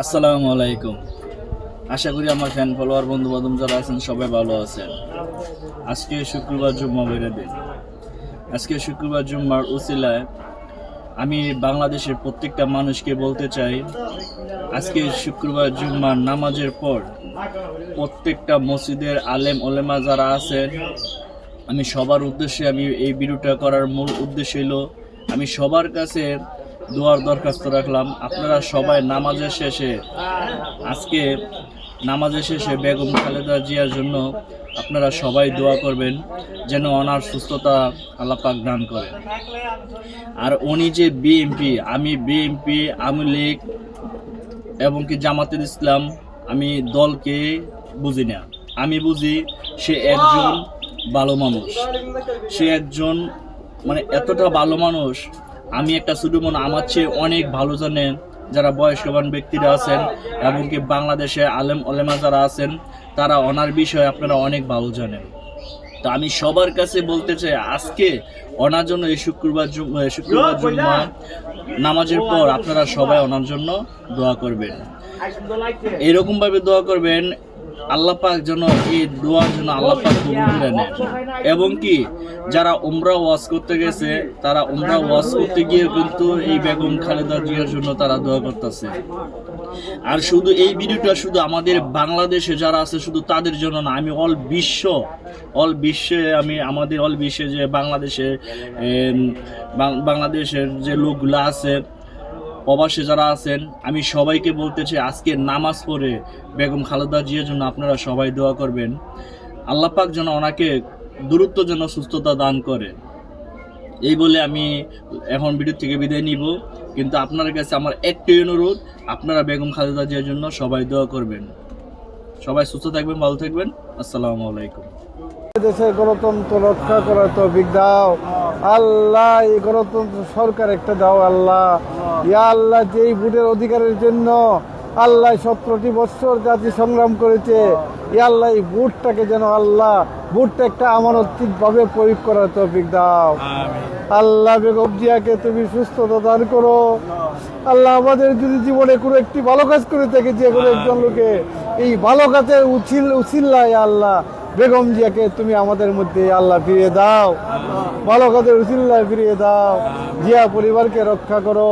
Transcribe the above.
আসসালামু আলাইকুম। আশা করি আমার ফ্যান ফলোয়ার বন্ধু বান্ধব যারা আছেন সবাই ভালো আছেন। আজকে শুক্রবার জুম্মা বেড়ে দিন। আজকে শুক্রবার জুম্মার উসিলায় আমি বাংলাদেশের প্রত্যেকটা মানুষকে বলতে চাই, আজকে শুক্রবার জুম্মার নামাজের পর প্রত্যেকটা মসজিদের আলেম ওলেমা যারা আছেন, আমি সবার উদ্দেশ্যে আমি এই ভিডিওটা করার মূল উদ্দেশ্য হলো আমি সবার কাছে দোয়ার দরখাস্ত রাখলাম। আপনারা সবাই নামাজের শেষে বেগম খালেদা জিয়ার জন্য আপনারা সবাই দোয়া করবেন যেন ওনার সুস্থতা আল্লাহ পাক দান করেন। আর উনি যে বিএনপি, আওয়ামী লীগ এবং কি জামাতের ইসলাম, আমি দলকে বুঝি না। আমি বুঝি সে একজন ভালো মানুষ। সে একজন এতটা ভালো মানুষ, আমি একটা ছোট মনে আমার চেয়ে অনেক ভালো জানেন যারা বয়স্কবান ব্যক্তিরা আছেন এবং কি বাংলাদেশে আলেম ওলেমা যারা আছেন, তারা ওনার বিষয়ে আপনারা অনেক ভালো জানেন। তো আমি সবার কাছে বলতে চাই, আজকে ওনার জন্য এই শুক্রবার জুম্মা নামাজের পর আপনারা সবাই ওনার জন্য দোয়া করবেন। এরকম ভাবে দোয়া করবেন আল্লাহ পাক যেন এই দোয়ার জন্য আল্লাহ পাক কবুল করে নেন। এবং কি যারা উমরা ওয়াজ করতে গেছে, তারা উমরা ওয়াজ করতে গিয়ে কিন্তু এই বেগম খালেদা জিয়ার জন্য তারা দোয়া করতেছে। আর শুধু এই ভিডিওটা শুধু আমাদের বাংলাদেশে যারা আছে শুধু তাদের জন্য না, আমি অল বিশ্বে যে বাংলাদেশের যে লোকগুলো আছে, প্রবাসে যারা আছেন, আমি সবাইকে বলতে চাই আজকে নামাজ পড়ে বেগম খালেদা জিয়ার জন্য আপনারা সবাই দোয়া করবেন। আল্লাহ পাক যেন ওনাকে দ্রুত যেন সুস্থতা দান করে। এই বলে আমি এখন ভিডিও থেকে বিদায় নিব। কিন্তু আপনার কাছে আমার একটাই অনুরোধ, আপনারা বেগম খালেদা জিয়ার জন্য সবাই দোয়া করবেন। সবাই সুস্থ থাকবেন, ভালো থাকবেন। আসসালামু আলাইকুম। দেশের গণতন্ত্র রক্ষা করার তৌফিক দাও আল্লাহ। এই গণতন্ত্র সরকার একটা দাও আল্লাহ। ইয়া আল্লাহ, যেই ভোটের অধিকারের জন্য আল্লাহ 17টি বছর জাতি সংগ্রাম করেছে, ইয়া আল্লাহ এই ভোটটাকে যেন আল্লাহ ভোটটা একটা আমানতিকভাবে প্রয়োগ করার তৌফিক দাও আল্লাহ। বেগম জিয়াকে তুমি সুস্থতা দান করো আল্লাহ। আমাদের যদি জীবনে কোনো একটি ভালো কাজ করে থাকে, যে কোনো একজন লোকে এই ভালো কাজের উছিল্লায় আল্লাহ বেগম জিয়াকে তুমি আমাদের মধ্যে আল্লাহ ফিরিয়ে দাও, ভালো কাজের উছিল্লায় ফিরিয়ে দাও। জিয়া পরিবারকে রক্ষা করো।